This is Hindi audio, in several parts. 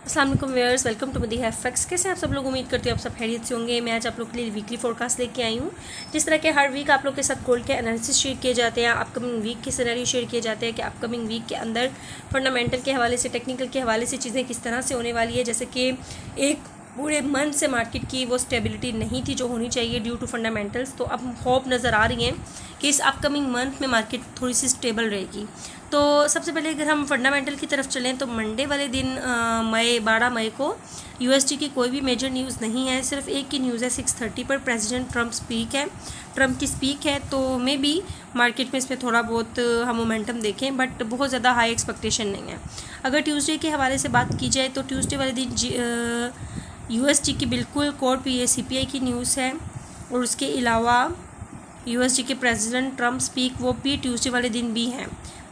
अस्सलाम वालेकुम viewers, welcome to Madiha FX. कैसे आप सब लोग, उम्मीद करती हूँ आप सब खैरियत से होंगे। मैं आज आप लोग के लिए वीकली फोरकास्ट लेके आई हूँ। जिस तरह के हर वीक आप लोग के साथ गोल्ड के एनालिसिस शेयर किए जाते हैं, अपकमिंग वीक के सिनेरियो शेयर किए जाते हैं कि अपकमिंग वीक के अंदर फंडामेंटल के हवाले से, टेक्निकल के हवाले से चीज़ें किस तरह से होने वाली है। जैसे कि एक पूरे मंथ से मार्केट की वो स्टेबिलिटी नहीं थी जो होनी चाहिए ड्यू टू फंडामेंटल्स। तो अब होप नज़र आ रही है कि इस अपकमिंग मंथ में मार्केट थोड़ी सी स्टेबल रहेगी। तो सबसे पहले अगर हम फंडामेंटल की तरफ चलें तो मंडे वाले दिन 12 मई को यूएसडी की कोई भी मेजर न्यूज़ नहीं है। सिर्फ एक की न्यूज़ है 6:30 पर प्रेसिडेंट ट्रम्प की स्पीक है। तो मे बी मार्केट में इसमें थोड़ा बहुत हम मोमेंटम देखें, बट बहुत ज़्यादा हाई एक्सपेक्टेशन नहीं है। अगर ट्यूसडे के हवाले से बात की जाए तो ट्यूसडे वाले दिन यूएसडी की बिल्कुल कोर सीपीआई की न्यूज़ है, और उसके अलावा यूएसडी के प्रेसिडेंट ट्रम्प स्पीक वो भी ट्यूसडे वाले दिन भी हैं।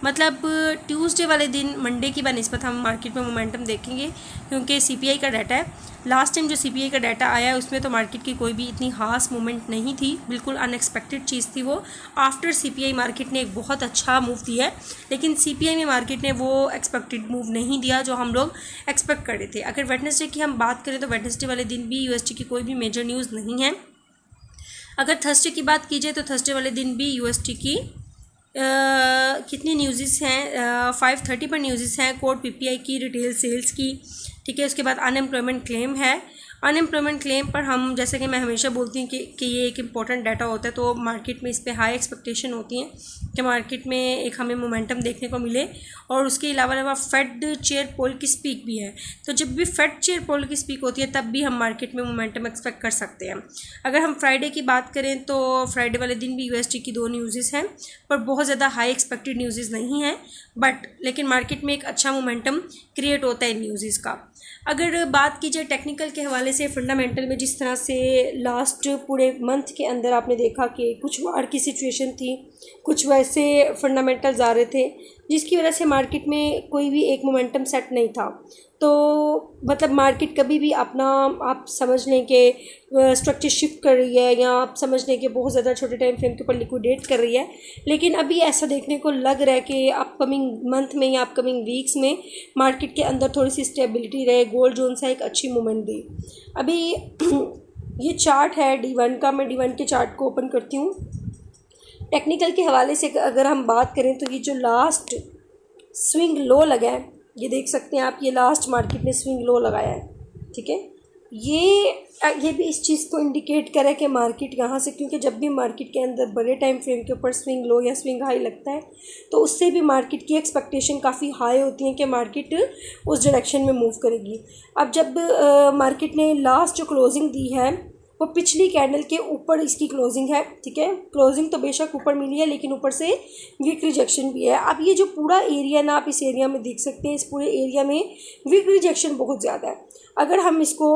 मतलब ट्यूसडे वाले दिन मंडे की बनिस्बत हम मार्केट में मोमेंटम देखेंगे, क्योंकि सीपीआई का डाटा है। लास्ट टाइम जो सीपीआई का डाटा आया उसमें तो मार्केट की कोई भी इतनी खास मूवमेंट नहीं थी, बिल्कुल अनएक्सपेक्टेड चीज़ थी वो। आफ्टर सीपीआई मार्केट ने एक बहुत अच्छा मूव दिया है, लेकिन सीपीआई में मार्केट ने वो एक्सपेक्टेड मूव नहीं दिया जो हम लोग एक्सपेक्ट कर रहे थे। अगर वेडनेसडे की हम बात करें तो वेडनेसडे वाले दिन भी यूएसडी की कोई भी मेजर न्यूज़ नहीं है। अगर थर्सडे की बात की जाए तो थर्सडे वाले दिन भी यूएसडी की कितनी न्यूज़ हैं, 5:30 पर न्यूज़ हैं कोर पीपीआई की, रिटेल सेल्स की, ठीक है। उसके बाद अनएम्प्लॉयमेंट क्लेम है। अनएम्प्लॉयमेंट क्लेम पर हम, जैसे कि मैं हमेशा बोलती हूँ कि ये एक इम्पॉर्टेंट डाटा होता है, तो मार्केट में इस पर हाई एक्सपेक्टेशन होती हैं कि मार्केट में एक हमें मोमेंटम देखने को मिले। और उसके अलावा फेड चेयर पोल की स्पीक भी है। तो जब भी फेड चेयर पोल की स्पीक होती है तब भी हम मार्केट में मोमेंटम एक्सपेक्ट कर सकते हैं। अगर हम फ्राइडे की बात करें तो फ्राइडे वाले दिन भी यूएसडी की 2 न्यूज़ हैं, पर बहुत ज़्यादा हाई एक्सपेक्टेड न्यूज़ नहीं है, बट लेकिन मार्केट में एक अच्छा मोमेंटम क्रिएट होता है न्यूज़ का। अगर बात की जाए टेक्निकल के हवाले से, फंडामेंटल में जिस तरह से लास्ट पूरे मंथ के अंदर आपने देखा कि कुछ वार की सिचुएशन थी, कुछ वैसे फंडामेंटल्स आ रहे थे जिसकी वजह से मार्केट में कोई भी एक मोमेंटम सेट नहीं था। तो मतलब मार्केट कभी भी अपना, आप समझ लें कि स्ट्रक्चर शिफ्ट कर रही है, या आप समझ लें कि बहुत ज़्यादा छोटे टाइम फ्रेम के ऊपर लिक्विडेट कर रही है। लेकिन अभी ऐसा देखने को लग रहा है कि अपकमिंग मंथ में या अपकमिंग वीक्स में मार्केट के अंदर थोड़ी सी स्टेबिलिटी रहे, गोल्ड जोन सा एक अच्छी मूवमेंट दी। अभी ये चार्ट है D1 का, मैं D1 के चार्ट को ओपन करती हूँ। टेक्निकल के हवाले से अगर हम बात करें तो ये जो लास्ट स्विंग लो लगा है, ये देख सकते हैं आप, ये लास्ट मार्केट ने स्विंग लो लगाया है, ठीक है। ये भी इस चीज़ को इंडिकेट करे कि मार्केट यहाँ से, क्योंकि जब भी मार्केट के अंदर बड़े टाइम फ्रेम के ऊपर स्विंग लो या स्विंग हाई लगता है तो उससे भी मार्केट की एक्सपेक्टेशन काफ़ी हाई होती है कि मार्केट उस डायरेक्शन में मूव करेगी। अब जब मार्केट ने लास्ट जो क्लोजिंग दी है वो पिछली कैंडल के ऊपर इसकी क्लोजिंग है, ठीक है। क्लोजिंग तो बेशक ऊपर मिली है, लेकिन ऊपर से वीक रिजेक्शन भी है। अब ये जो पूरा एरिया ना, आप इस एरिया में देख सकते हैं, इस पूरे एरिया में वीक रिजेक्शन बहुत ज़्यादा है। अगर हम इसको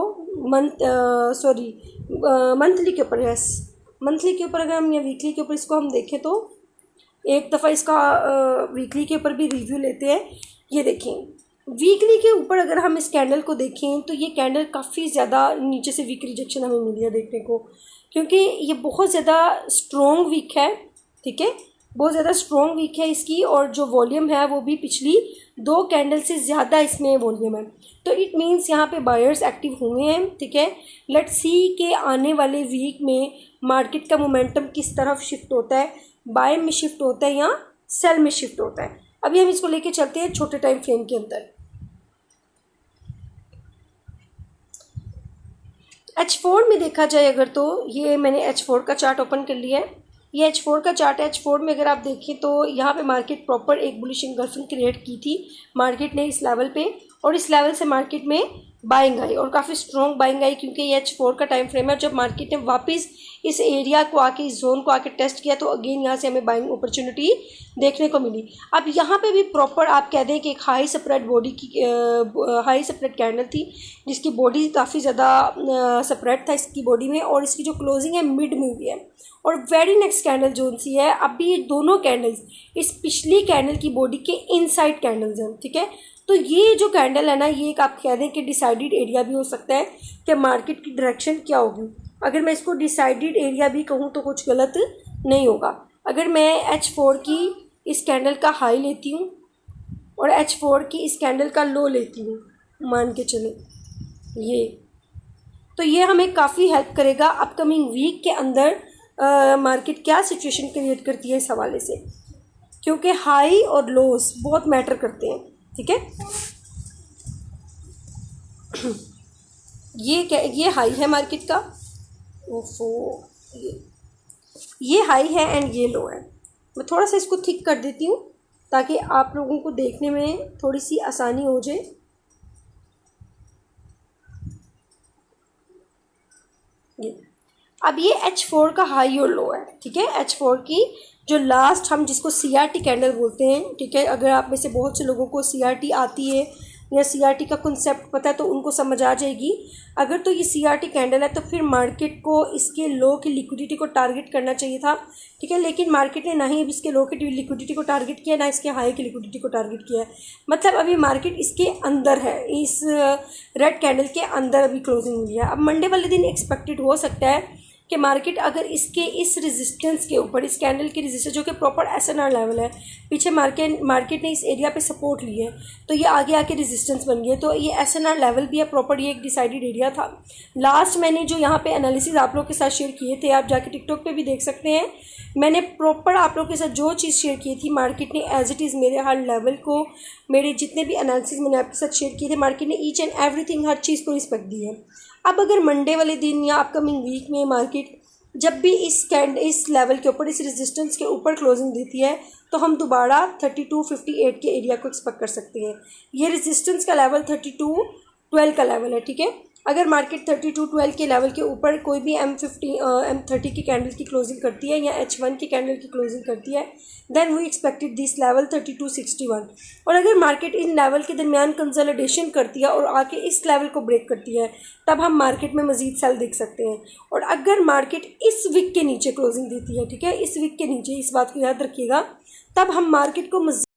मंथली के ऊपर, यस मंथली के ऊपर, अगर हम या वीकली के ऊपर इसको हम देखें तो एक दफ़ा इसका वीकली के ऊपर भी रिव्यू लेते हैं। ये देखें, वीकली के ऊपर अगर हम इस कैंडल को देखें तो ये कैंडल काफ़ी ज़्यादा नीचे से वीक रिजेक्शन हमें मिली है देखने को, क्योंकि ये बहुत ज़्यादा स्ट्रॉन्ग वीक है, ठीक है। बहुत ज़्यादा स्ट्रॉन्ग वीक है इसकी, और जो वॉल्यूम है वो भी पिछली 2 कैंडल से ज़्यादा इसमें वॉल्यूम है। तो इट मीन्स यहाँ पे बायर्स एक्टिव हुए हैं, ठीक है। लेट्स सी के आने वाले वीक में मार्केट का मोमेंटम किस तरफ शिफ्ट होता है, बाय में शिफ्ट होता है या सेल में शिफ्ट होता है। अभी हम इसको लेके चलते हैं छोटे टाइम फ्रेम के अंदर। H4 में देखा जाए अगर, तो ये मैंने H4 का चार्ट ओपन कर लिया है। ये H4 का चार्ट है। H4 में अगर आप देखें तो यहाँ पे मार्केट प्रॉपर एक बुलिश इंगल्फिंग क्रिएट की थी मार्केट ने इस लेवल पे, और इस लेवल से मार्केट में बाइंग आई, और काफ़ी स्ट्रॉन्ग बाइंग आई, क्योंकि ये H4 का टाइम फ्रेम है। जब मार्केट ने वापस इस एरिया को आके, इस जोन को आके टेस्ट किया तो अगेन यहाँ से हमें बाइंग अपॉर्चुनिटी देखने को मिली। अब यहाँ पे भी प्रॉपर आप कह दें कि एक हाई स्प्रेड बॉडी की, हाई स्प्रेड कैंडल थी जिसकी बॉडी काफ़ी ज़्यादा स्प्रेड था इसकी बॉडी में, और इसकी जो क्लोजिंग है मिड में हुई है। और वेरी नेक्स्ट कैंडल जोन सी है, अभी ये दोनों कैंडल्स इस पिछली कैंडल की बॉडी के इनसाइड कैंडल्स हैं, ठीक है। तो ये जो कैंडल है ना, ये एक आप कह दें कि डिसाइडेड एरिया भी हो सकता है कि मार्केट की डायरेक्शन क्या होगी। अगर मैं इसको डिसाइडेड एरिया भी कहूँ तो कुछ गलत नहीं होगा। अगर मैं H4 की इस कैंडल का हाई लेती हूँ और H4 की इस कैंडल का लो लेती हूँ, मान के चले ये, तो ये हमें काफ़ी हेल्प करेगा अपकमिंग वीक के अंदर मार्केट क्या सिचुएशन क्रिएट करती है इस हवाले से, क्योंकि हाई और लोस बहुत मैटर करते हैं। ठीक है, ये क्या, ये हाई है मार्केट का, ओफो ये हाई है एंड ये लो है। मैं थोड़ा सा इसको थिक कर देती हूँ ताकि आप लोगों को देखने में थोड़ी सी आसानी हो जाए। ये अब ये H4 का हाई और लो है। ठीक है, H4 की जो लास्ट हम जिसको CRT कैंडल बोलते हैं। ठीक है, अगर आप में से बहुत से लोगों को CRT आती है या CRT का कॉन्सेप्ट पता है तो उनको समझ आ जाएगी। अगर तो ये CRT कैंडल है तो फिर मार्केट को इसके लो की लिक्विडिटी को टारगेट करना चाहिए था। ठीक है, लेकिन मार्केट ने ना ही इसके लो की लिक्विडिटी को टारगेट किया ना इसके हाई की लिक्विडिटी को टारगेट किया है। मतलब अभी मार्केट इसके अंदर है, इस रेड कैंडल के अंदर अभी क्लोजिंग हुई है। अब मंडे वाले दिन एक्सपेक्टेड हो सकता है कि मार्केट अगर इसके इस रेजिस्टेंस के ऊपर, इस कैंडल के रेजिस्टेंस जो कि प्रॉपर SNR लेवल है, पीछे मार्केट ने इस एरिया पे सपोर्ट ली है तो ये आगे आके रेजिस्टेंस बन गई है, तो ये SNR लेवल भी है प्रॉपर, ये एक डिसाइडेड एरिया था। लास्ट मैंने जो यहाँ पे एनालिसिस आप लोग के साथ शेयर किए थे, आप जाके टिकटॉक पे भी देख सकते हैं, मैंने प्रॉपर आप लोग के साथ जो चीज़ शेयर की थी मार्केट ने एज इट इज़ मेरे हर लेवल को, मेरे जितने भी एनालिसिस मैंने आपके साथ शेयर किए थे, मार्केट ने ईच एंड एवरीथिंग हर चीज़ को रिस्पेक्ट दी है। अब अगर मंडे वाले दिन या अपकमिंग वीक में मार्केट जब भी इस लेवल के ऊपर, इस रेजिस्टेंस के ऊपर क्लोजिंग देती है तो हम दोबारा 3258 के एरिया को एक्सपेक्ट कर सकते हैं। ये रेजिस्टेंस का लेवल 3212 का लेवल है। ठीक है, अगर मार्केट 3212 के लेवल के ऊपर कोई भी M30 की कैंडल की क्लोजिंग करती है या H1 की कैंडल की क्लोजिंग करती है, then we expected this level 3261। और अगर मार्केट इन लेवल के दरमियान कंसोलिडेशन करती है और आके इस लेवल को ब्रेक करती है तब हम मार्केट में मजीद सेल देख सकते हैं। और अगर मार्केट इस वीक के नीचे क्लोजिंग देती है, ठीक है, इस वीक के नीचे, इस बात को याद रखिएगा, तब हम मार्केट को मजीद